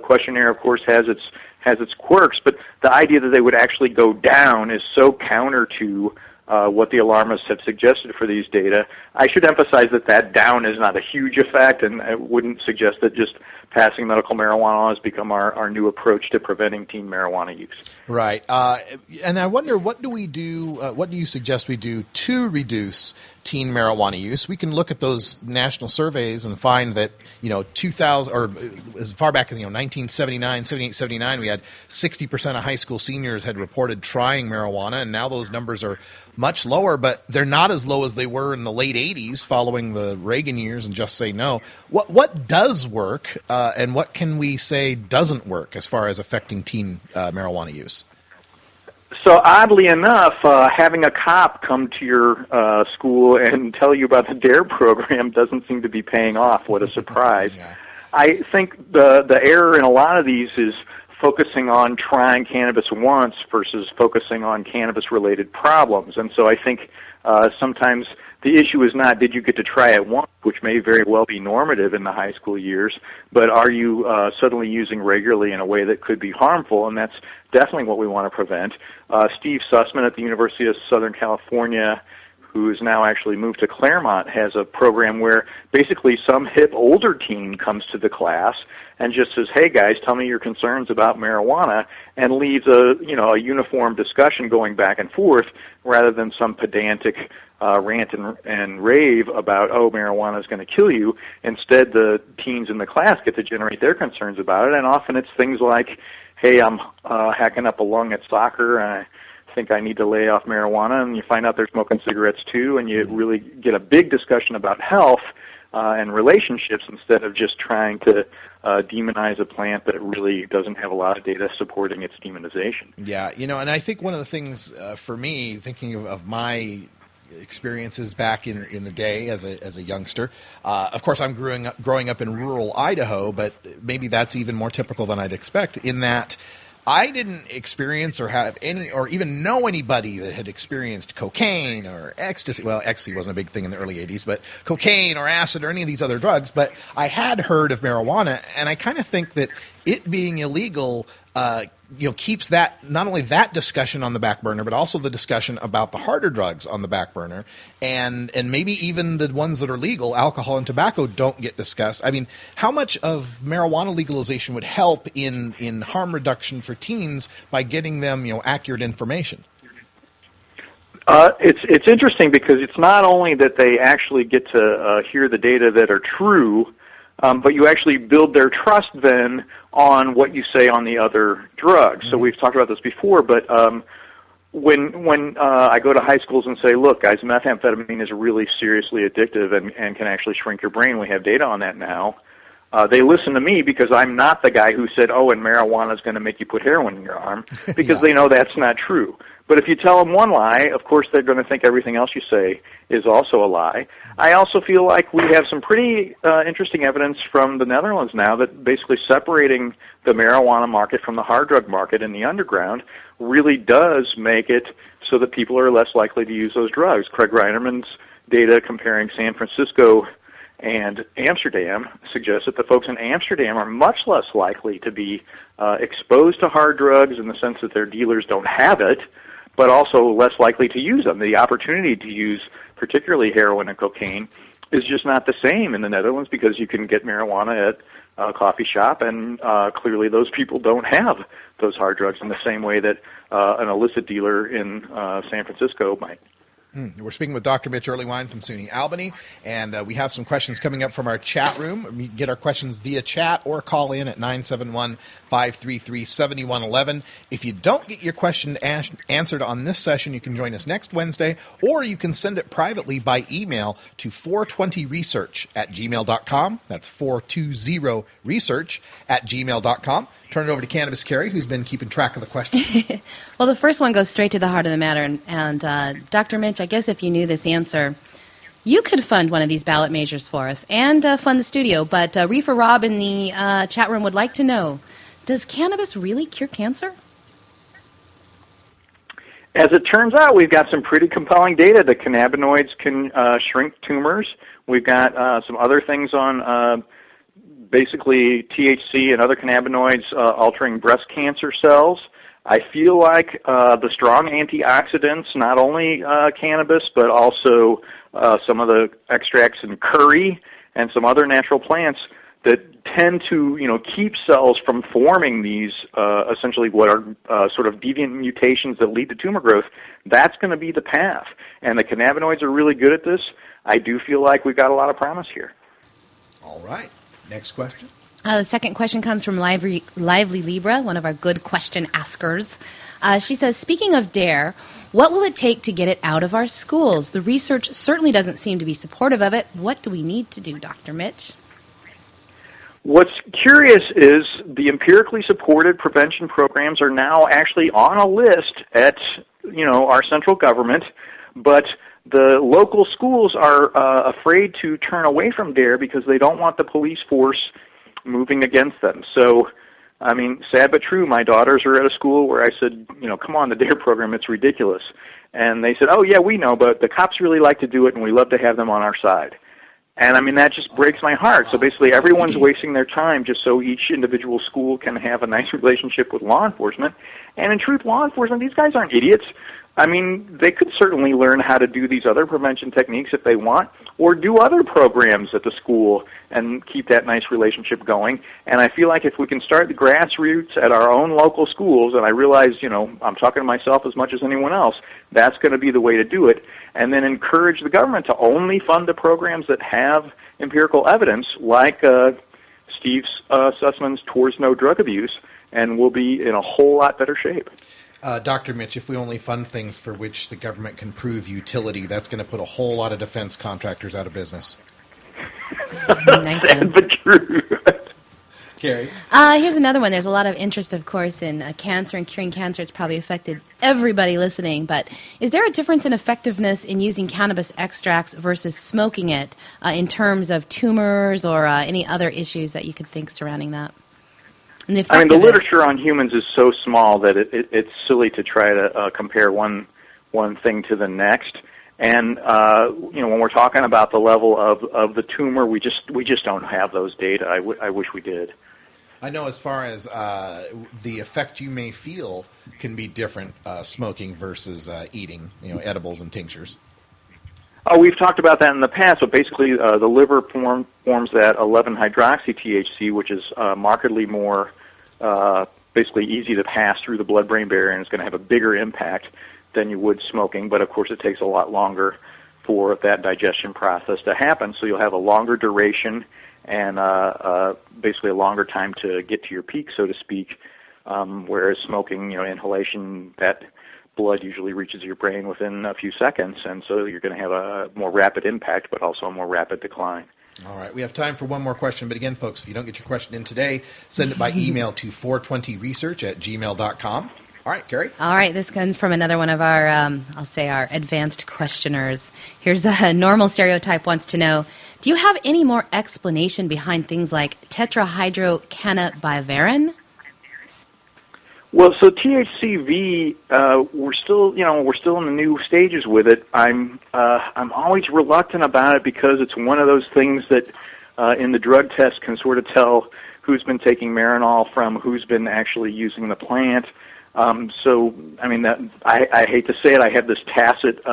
questionnaire, of course, has its quirks, but the idea that they would actually go down is so counter to what the alarmists have suggested for these data. I should emphasize that down is not a huge effect, and I wouldn't suggest that just passing medical marijuana has become our new approach to preventing teen marijuana use. Right. And I wonder, what do you suggest we do to reduce teen marijuana use? We can look at those national surveys and find that, 2000, or as far back as, 1979, 78, 79, we had 60% of high school seniors had reported trying marijuana, and now those numbers are much lower, but they're not as low as they were in the late 80s following the Reagan years and Just Say No. What does work, and what can we say doesn't work as far as affecting teen marijuana use? So oddly enough, having a cop come to your school and tell you about the DARE program doesn't seem to be paying off. What a surprise. Yeah. I think the error in a lot of these is focusing on trying cannabis once versus focusing on cannabis-related problems. And so I think sometimes the issue is not did you get to try it once, which may very well be normative in the high school years, but are you suddenly using regularly in a way that could be harmful, and that's definitely what we want to prevent. Steve Sussman at the University of Southern California, who has now actually moved to Claremont, has a program where basically some hip older teen comes to the class and just says, "Hey guys, tell me your concerns about marijuana," and leaves a uniform discussion going back and forth rather than some pedantic rant and rave about, oh, marijuana is going to kill you. Instead, the teens in the class get to generate their concerns about it, and often it's things like, hey, I'm hacking up a lung at soccer, and I think I need to lay off marijuana, and you find out they're smoking cigarettes too, and you really get a big discussion about health and relationships instead of just trying to demonize a plant that really doesn't have a lot of data supporting its demonization. Yeah, and I think one of the things for me, thinking of my experiences back in the day as a youngster, of course I'm growing up in rural Idaho, but maybe that's even more typical than I'd expect, in that I didn't experience or have any, or even know anybody that had experienced cocaine or ecstasy. Well, ecstasy wasn't a big thing in the early 80s, but cocaine or acid or any of these other drugs. But I had heard of marijuana, and I kind of think that it being illegal keeps that, not only that discussion on the back burner, but also the discussion about the harder drugs on the back burner, and maybe even the ones that are legal, alcohol and tobacco, don't get discussed. I mean, how much of marijuana legalization would help in harm reduction for teens by getting them, accurate information? It's interesting because it's not only that they actually get to hear the data that are true, but you actually build their trust then on what you say on the other drugs. So we've talked about this before, but when I go to high schools and say, look, guys, methamphetamine is really seriously addictive and can actually shrink your brain, we have data on that now, they listen to me because I'm not the guy who said, oh, and marijuana is going to make you put heroin in your arm, because they know that's not true. But if you tell them one lie, of course they're going to think everything else you say is also a lie. I also feel like we have some pretty interesting evidence from the Netherlands now that basically separating the marijuana market from the hard drug market in the underground really does make it so that people are less likely to use those drugs. Craig Reinerman's data comparing San Francisco and Amsterdam suggests that the folks in Amsterdam are much less likely to be exposed to hard drugs in the sense that their dealers don't have it, but also less likely to use them. The opportunity to use particularly heroin and cocaine is just not the same in the Netherlands because you can get marijuana at a coffee shop, and clearly those people don't have those hard drugs in the same way that an illicit dealer in San Francisco might. We're speaking with Dr. Mitch Earlywine from SUNY Albany, and we have some questions coming up from our chat room. You can get our questions via chat or call in at 971-533-7111. If you don't get your question answered on this session, you can join us next Wednesday, or you can send it privately by email to 420research@gmail.com. That's 420research@gmail.com. Turn it over to Cannabis Carrie, who's been keeping track of the questions. Well, the first one goes straight to the heart of the matter. And Dr. Mitch, I guess if you knew this answer, you could fund one of these ballot measures for us and fund the studio. But Reefer Rob in the chat room would like to know, does cannabis really cure cancer? As it turns out, we've got some pretty compelling data that cannabinoids can shrink tumors. We've got some other things on basically THC and other cannabinoids altering breast cancer cells. I feel like the strong antioxidants, not only cannabis, but also some of the extracts in curry and some other natural plants that tend to, keep cells from forming these essentially what are sort of deviant mutations that lead to tumor growth. That's going to be the path. And the cannabinoids are really good at this. I do feel like we've got a lot of promise here. All right. Next question. The second question comes from Lively Libra, one of our good question askers. She says, speaking of DARE, what will it take to get it out of our schools? The research certainly doesn't seem to be supportive of it. What do we need to do, Dr. Mitch? What's curious is the empirically supported prevention programs are now actually on a list at, our central government, but the local schools are afraid to turn away from DARE because they don't want the police force moving against them. So, sad but true, my daughters are at a school where I said, come on, the DARE program, it's ridiculous. And they said, oh, yeah, we know, but the cops really like to do it, and we love to have them on our side. And, that just breaks my heart. So basically everyone's wasting their time just so each individual school can have a nice relationship with law enforcement. And in truth, law enforcement, these guys aren't idiots. They could certainly learn how to do these other prevention techniques if they want, or do other programs at the school and keep that nice relationship going. And I feel like if we can start the grassroots at our own local schools, and I realize, I'm talking to myself as much as anyone else, that's going to be the way to do it, and then encourage the government to only fund the programs that have empirical evidence, like Steve Sussman's Towards No Drug Abuse, and we'll be in a whole lot better shape. Dr. Mitch, if we only fund things for which the government can prove utility, that's going to put a whole lot of defense contractors out of business. Nice. Sad but true. Carrie? Here's another one. There's a lot of interest, of course, in cancer and curing cancer. It's probably affected everybody listening. But is there a difference in effectiveness in using cannabis extracts versus smoking it in terms of tumors or any other issues that you could think surrounding that? The literature on humans is so small that it's silly to try to compare one thing to the next. And when we're talking about the level of the tumor, we just don't have those data. I wish we did. I know as far as the effect you may feel can be different smoking versus eating, edibles and tinctures. Oh, we've talked about that in the past. So basically, the liver forms that 11-hydroxy-THC, which is markedly more basically easy to pass through the blood-brain barrier, and it's going to have a bigger impact than you would smoking. But of course, it takes a lot longer for that digestion process to happen. So you'll have a longer duration and basically a longer time to get to your peak, so to speak. Whereas smoking, inhalation, that blood usually reaches your brain within a few seconds, and so you're going to have a more rapid impact, but also a more rapid decline. All right, we have time for one more question, but again, folks, if you don't get your question in today, send it by email to 420research@gmail.com. All right, Carrie? All right, this comes from another one of our, I'll say our advanced questioners. Here's the Norml stereotype wants to know, do you have any more explanation behind things like tetrahydrocannabivarin? Well, so THCV, we're still in the new stages with it. I'm always reluctant about it because it's one of those things that in the drug test can sort of tell who's been taking Marinol from who's been actually using the plant. I hate to say it, I have this tacit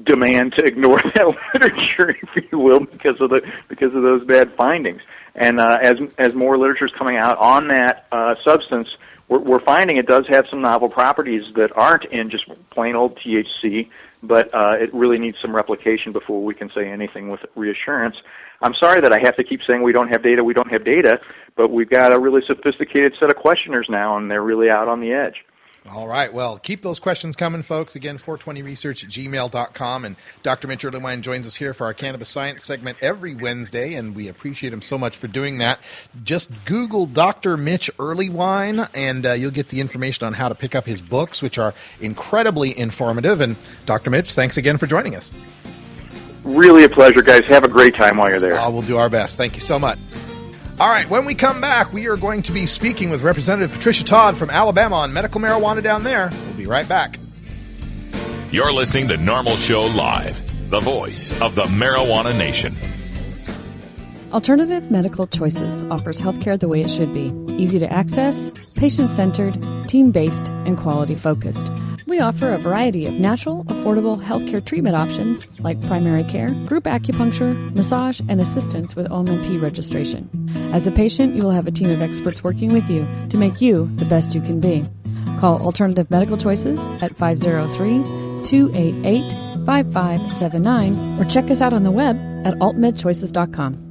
demand to ignore that literature, if you will, because of those bad findings. And as more literature is coming out on that substance, we're finding it does have some novel properties that aren't in just plain old THC, but it really needs some replication before we can say anything with reassurance. I'm sorry that I have to keep saying we don't have data, but we've got a really sophisticated set of questioners now, and they're really out on the edge. All right. Well, keep those questions coming, folks. Again, 420research@gmail.com. And Dr. Mitch Earlywine joins us here for our Cannabis Science segment every Wednesday, and we appreciate him so much for doing that. Just Google Dr. Mitch Earlywine, and you'll get the information on how to pick up his books, which are incredibly informative. And Dr. Mitch, thanks again for joining us. Really a pleasure, guys. Have a great time while you're there. We'll do our best. Thank you so much. All right, when we come back, we are going to be speaking with Representative Patricia Todd from Alabama on medical marijuana down there. We'll be right back. You're listening to Norml Show Live, the voice of the marijuana nation. Alternative Medical Choices offers healthcare the way it should be. Easy to access, patient-centered, team-based, and quality-focused. We offer a variety of natural, affordable healthcare treatment options like primary care, group acupuncture, massage, and assistance with OMP registration. As a patient, you will have a team of experts working with you to make you the best you can be. Call Alternative Medical Choices at 503-288-5579 or check us out on the web at altmedchoices.com.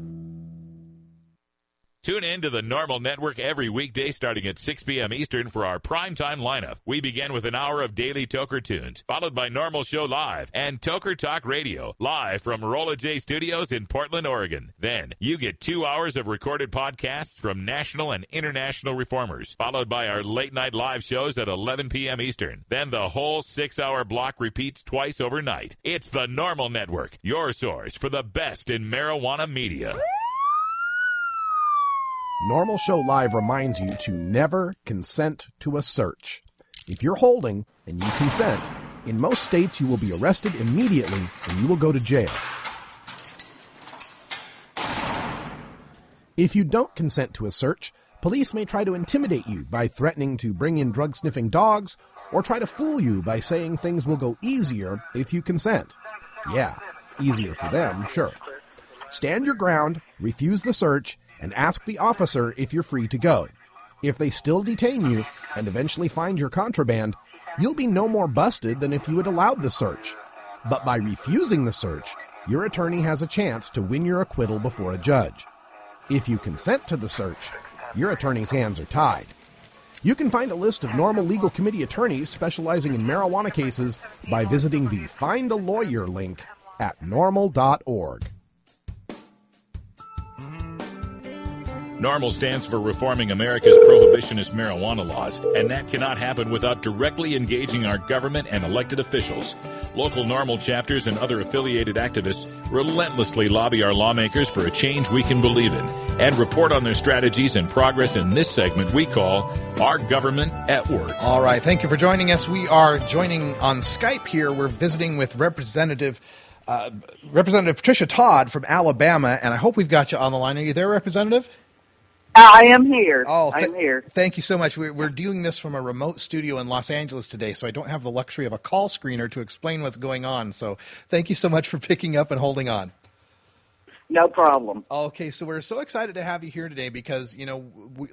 Tune in to the Norml Network every weekday starting at 6 p.m. Eastern for our primetime lineup. We begin with an hour of daily Toker tunes, followed by Norml Show Live and Toker Talk Radio, live from Rolla J Studios in Portland, Oregon. Then you get 2 hours of recorded podcasts from national and international reformers, followed by our late-night live shows at 11 p.m. Eastern. Then the whole 6-hour block repeats twice overnight. It's the Norml Network, your source for the best in marijuana media. Norml Show Live reminds you to never consent to a search. If you're holding and you consent, in most states you will be arrested immediately and you will go to jail. If you don't consent to a search, police may try to intimidate you by threatening to bring in drug-sniffing dogs or try to fool you by saying things will go easier if you consent. Yeah, easier for them, sure. Stand your ground, refuse the search, and ask the officer if you're free to go. If they still detain you and eventually find your contraband, you'll be no more busted than if you had allowed the search. But by refusing the search, your attorney has a chance to win your acquittal before a judge. If you consent to the search, your attorney's hands are tied. You can find a list of Norml Legal Committee attorneys specializing in marijuana cases by visiting the Find a Lawyer link at norml.org. Norml stands for reforming America's prohibitionist marijuana laws, and that cannot happen without directly engaging our government and elected officials. Local Norml chapters and other affiliated activists relentlessly lobby our lawmakers for a change we can believe in and report on their strategies and progress in this segment we call Our Government at Work. All right, thank you for joining us. We are joining on Skype here. We're visiting with Representative Patricia Todd from Alabama, and I hope we've got you on the line. Are you there, Representative? I am here. I'm here. Thank you so much. We're doing this from a remote studio in Los Angeles today, so I don't have the luxury of a call screener to explain what's going on. So thank you so much for picking up and holding on. No problem. Okay, so we're so excited to have you here today because,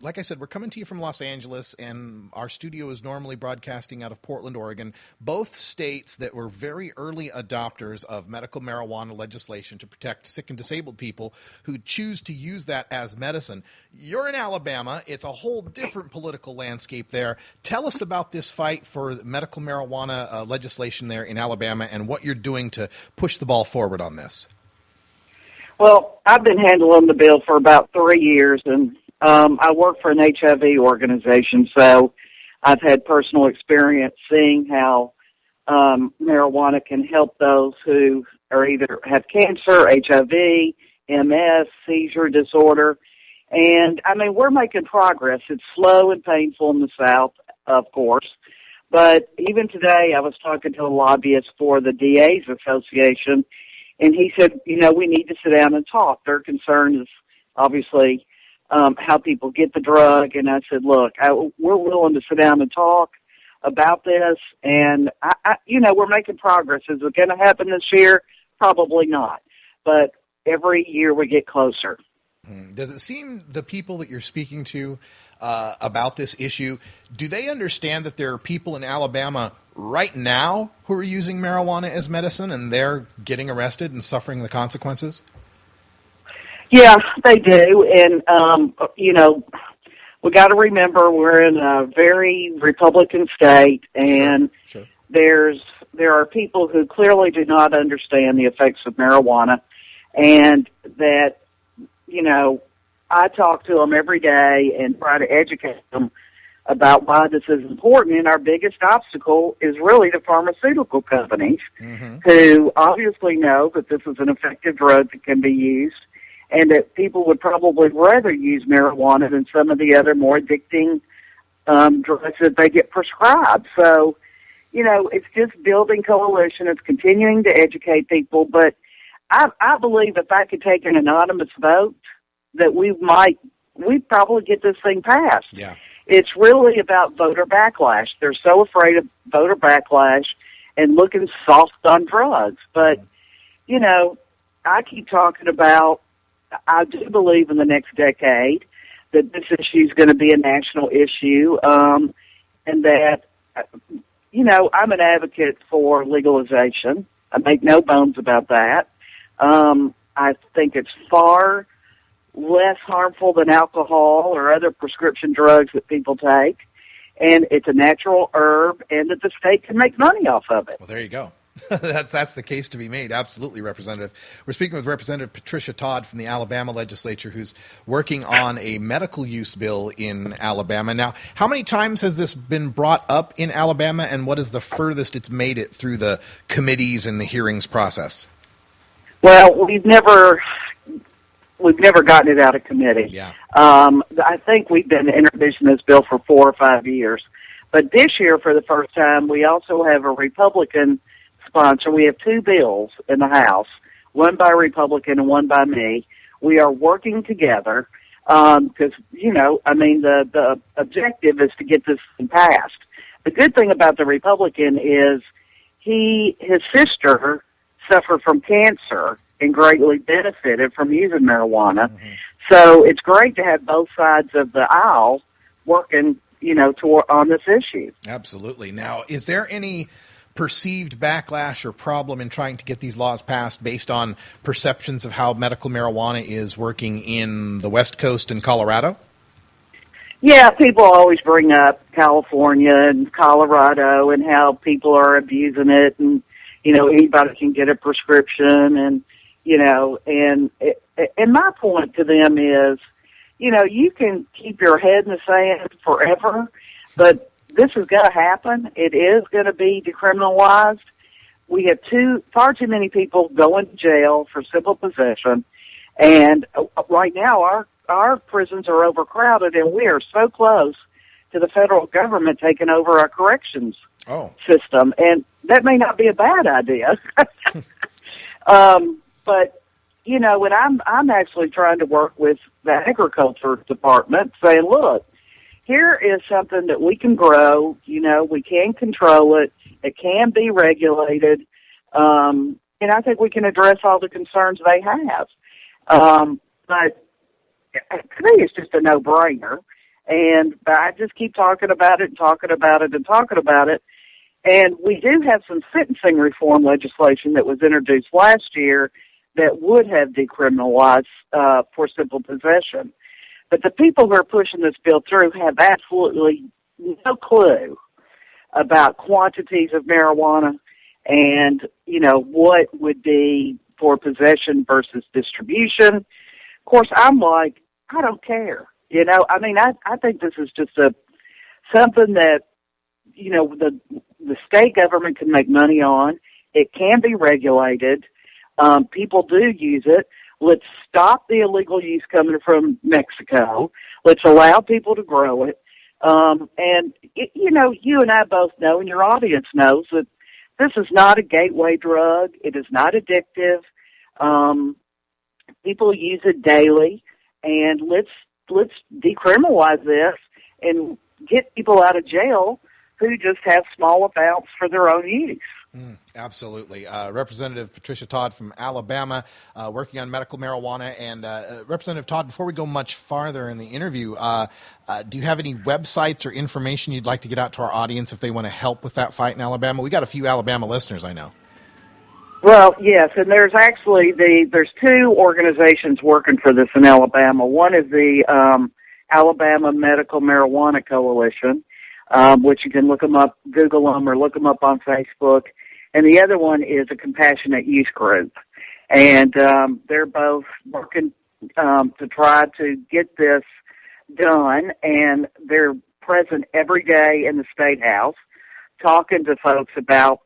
like I said, we're coming to you from Los Angeles, and our studio is normally broadcasting out of Portland, Oregon, both states that were very early adopters of medical marijuana legislation to protect sick and disabled people who choose to use that as medicine. You're in Alabama. It's a whole different political landscape there. Tell us about this fight for medical marijuana legislation there in Alabama and what you're doing to push the ball forward on this. Well, I've been handling the bill for about 3 years, and I work for an HIV organization, so I've had personal experience seeing how marijuana can help those who are either have cancer, HIV, MS, seizure disorder. And, we're making progress. It's slow and painful in the South, of course. But even today, I was talking to a lobbyist for the DA's Association, and he said, we need to sit down and talk. Their concern is obviously how people get the drug. And I said, look, we're willing to sit down and talk about this. And, we're making progress. Is it going to happen this year? Probably not. But every year we get closer. Does it seem the people that you're speaking to about this issue, do they understand that there are people in Alabama right now who are using marijuana as medicine and they're getting arrested and suffering the consequences? Yeah, they do. And, we got to remember we're in a very Republican state, and Sure. there are people who clearly do not understand the effects of marijuana, and that, I talk to them every day and try to educate them about why this is important. And our biggest obstacle is really the pharmaceutical companies who obviously know that this is an effective drug that can be used and that people would probably rather use marijuana than some of the other more addicting drugs that they get prescribed. So, you know, it's just building coalition. It's continuing to educate people. But I believe if I could take an anonymous vote, that we'd probably get this thing passed. Yeah. It's really about voter backlash. They're so afraid of voter backlash and looking soft on drugs. But, you know, I keep talking about, I do believe in the next decade that this issue is going to be a national issue, and that, you know, I'm an advocate for legalization. I make no bones about that. I think it's far less harmful than alcohol or other prescription drugs that people take, and it's a natural herb, and that the state can make money off of it. Well, there you go. That's the case to be made. Absolutely, Representative. We're speaking with Representative Patricia Todd from the Alabama legislature, who's working on a medical use bill in Alabama. Now, how many times has this been brought up in Alabama, and what is the furthest it's made it through the committees and the hearings process? Well, we've never gotten it out of committee. Yeah. I think we've been introducing this bill for 4 or 5 years. But this year, for the first time, we also have a Republican sponsor. We have 2 bills in the House, one by a Republican and one by me. We are working together because, you know, I mean, the objective is to get this thing passed. The good thing about the Republican is his sister suffered from cancer and greatly benefited from using marijuana. Mm-hmm. So it's great to have both sides of the aisle working, you know, on this issue. Absolutely. Now, is there any perceived backlash or problem in trying to get these laws passed based on perceptions of how medical marijuana is working in the West Coast and Colorado? Yeah, people always bring up California and Colorado and how people are abusing it, and, you know, anybody can get a prescription, and, you know, and my point to them is, you know, you can keep your head in the sand forever, but this is going to happen. It is going to be decriminalized. We have far too many people going to jail for simple possession, and right now our prisons are overcrowded, and we are so close to the federal government taking over our corrections system, and that may not be a bad idea. But, you know, when I'm actually trying to work with the agriculture department, saying, look, here is something that we can grow, you know, we can control it, it can be regulated, and I think we can address all the concerns they have. But to me, it's just a no-brainer, but I just keep talking about it and talking about it and talking about it. And we do have some sentencing reform legislation that was introduced last year that would have decriminalized for simple possession. But the people who are pushing this bill through have absolutely no clue about quantities of marijuana and, you know, what would be for possession versus distribution. Of course, I'm like, I don't care. You know, I mean, I think this is just something that, you know, the state government can make money on. It can be regulated. People do use it. Let's stop the illegal use coming from Mexico. Let's allow people to grow it. You know, you and I both know, and your audience knows, that this is not a gateway drug. It is not addictive. People use it daily, and let's decriminalize this and get people out of jail who just have small amounts for their own use. Absolutely. Representative Patricia Todd from Alabama, working on medical marijuana. And Representative Todd, before we go much farther in the interview, do you have any websites or information you'd like to get out to our audience if they want to help with that fight in Alabama? We got a few Alabama listeners, I know. Well, yes, and there's actually there's 2 organizations working for this in Alabama. One is the Alabama Medical Marijuana Coalition, which you can look them up, Google them, or look them up on Facebook. And the other one is a compassionate use group. And they're both working to try to get this done, and they're present every day in the State House talking to folks about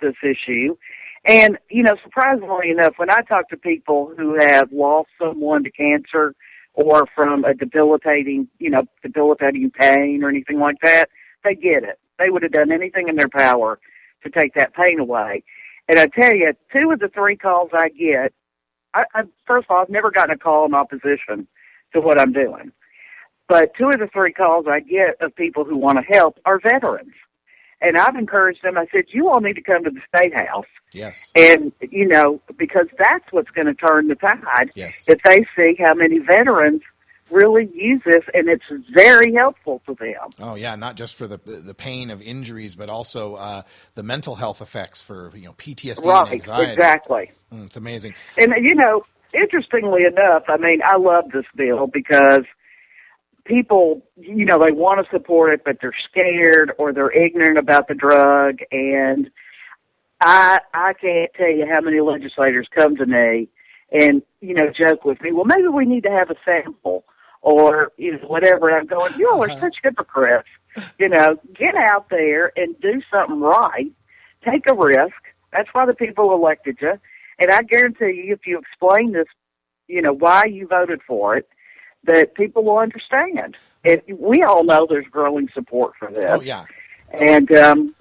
this issue. And, surprisingly enough, when I talk to people who have lost someone to cancer or from a debilitating pain or anything like that, they get it. They would have done anything in their power to take that pain away. And I tell you, 2 of the 3 calls I get, first of all, I've never gotten a call in opposition to what I'm doing. But 2 of the 3 calls I get of people who want to help are veterans. And I've encouraged them. I said, you all need to come to the State House. Yes. And, because that's what's going to turn the tide. Yes. If they see how many veterans really use this, and it's very helpful to them. Oh, yeah, not just for the pain of injuries, but also the mental health effects for, PTSD and anxiety. Right, exactly. It's amazing. And, interestingly enough, I love this bill because people, they want to support it, but they're scared or they're ignorant about the drug. And I can't tell you how many legislators come to me and, joke with me, well, maybe we need to have a sample or, whatever. And I'm going, you all are such hypocrites. Get out there and do something right. Take a risk. That's why the people elected you. And I guarantee you, if you explain this, why you voted for it, that people will understand. And we all know there's growing support for this. Oh, yeah. And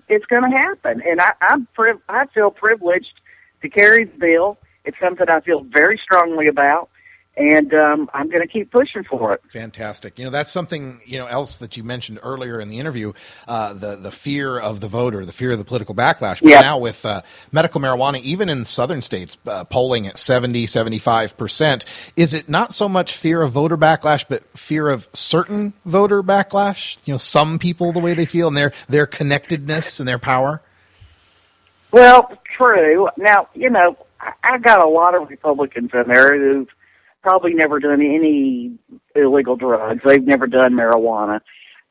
it's going to happen. And I feel privileged to carry the bill. It's something I feel very strongly about. And I'm going to keep pushing for it. Fantastic. That's something, else that you mentioned earlier in the interview, the fear of the voter, the fear of the political backlash. But now with medical marijuana, even in southern states, polling at 70-75%, is it not so much fear of voter backlash, but fear of certain voter backlash? Some people, the way they feel, and their connectedness and their power? Well, true. Now, I got a lot of Republicans in there who've probably never done any illegal drugs. They've never done marijuana.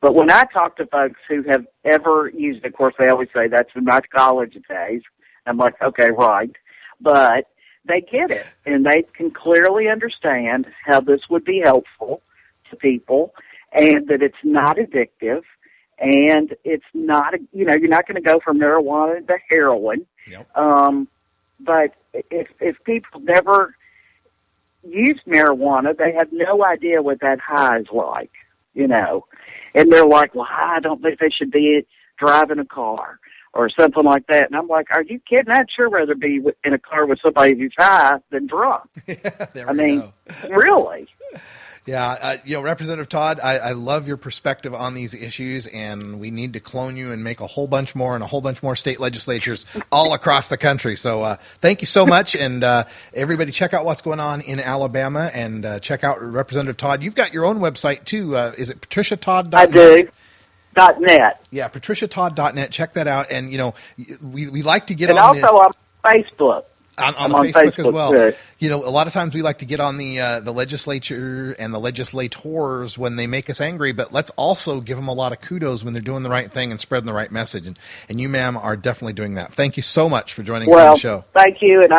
But when I talk to folks who have ever used it, of course, they always say that's in my college days. I'm like, okay, right. But they get it, and they can clearly understand how this would be helpful to people and that it's not addictive and it's not, you're not going to go from marijuana to heroin. Yep. But if people never used marijuana, they have no idea what that high is like, and they're like, well, I don't think they should be driving a car or something like that. And I'm like, are you kidding? I'd sure rather be in a car with somebody who's high than drunk. Really. Yeah, Representative Todd, I love your perspective on these issues, and we need to clone you and make a whole bunch more and a whole bunch more state legislatures all across the country. So thank you so much, and everybody check out what's going on in Alabama, and check out Representative Todd. You've got your own website, too. Is it patriciatodd.net? I do. .net. Yeah, patriciatodd.net. Check that out, and, we like to get and on also on Facebook. On Facebook as well. Too. A lot of times we like to get on the legislature and the legislators when they make us angry, but let's also give them a lot of kudos when they're doing the right thing and spreading the right message. And you, ma'am, are definitely doing that. Thank you so much for joining us on the show. Thank you, and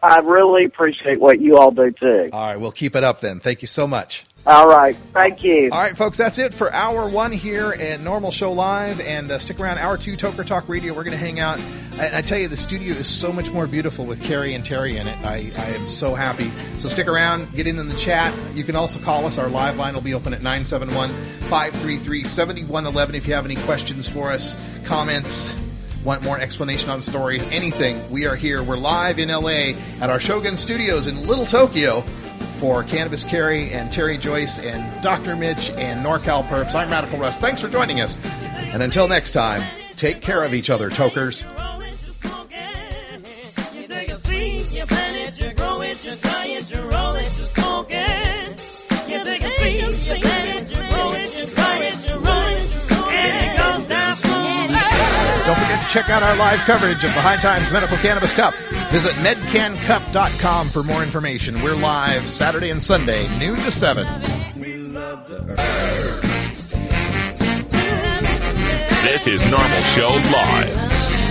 I really appreciate what you all do, too. All right, we'll keep it up then. Thank you so much. All right. Thank you. All right, folks, that's it for Hour 1 here at Norml Show Live. And stick around, Hour 2, Toker Talk Radio. We're going to hang out. And I tell you, the studio is so much more beautiful with Carrie and Terry in it. I am so happy. So stick around, get in the chat. You can also call us. Our live line will be open at 971-533-7111 if you have any questions for us, comments, want more explanation on stories, anything. We are here. We're live in L.A. at our Shogun Studios in Little Tokyo. For Cannabis Carrie and Terry Joyce and Dr. Mitch and NorCal Perps, I'm Radical Russ. Thanks for joining us. And until next time, take care of each other, tokers. You take a seed, you plant it, you grow it, you dry it, you roll it, you smoke it. You take a seed, you plant it, you grow it, you dry it, you roll it, and it goes down smooth. Don't forget to check out our live coverage of the High Times Medical Cannabis Cup. Visit medcancup.com for more information. We're live Saturday and Sunday, noon to 7. This is Norml Show Live,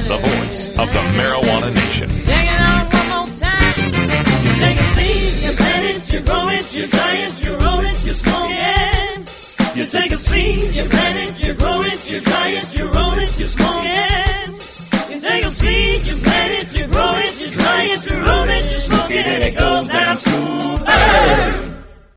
the voice of the Marijuana Nation. Take it out one more time. You take a seed, you plant it, you grow it, you dry it, you roll it, you smoke it. You take a seed, you plant it, you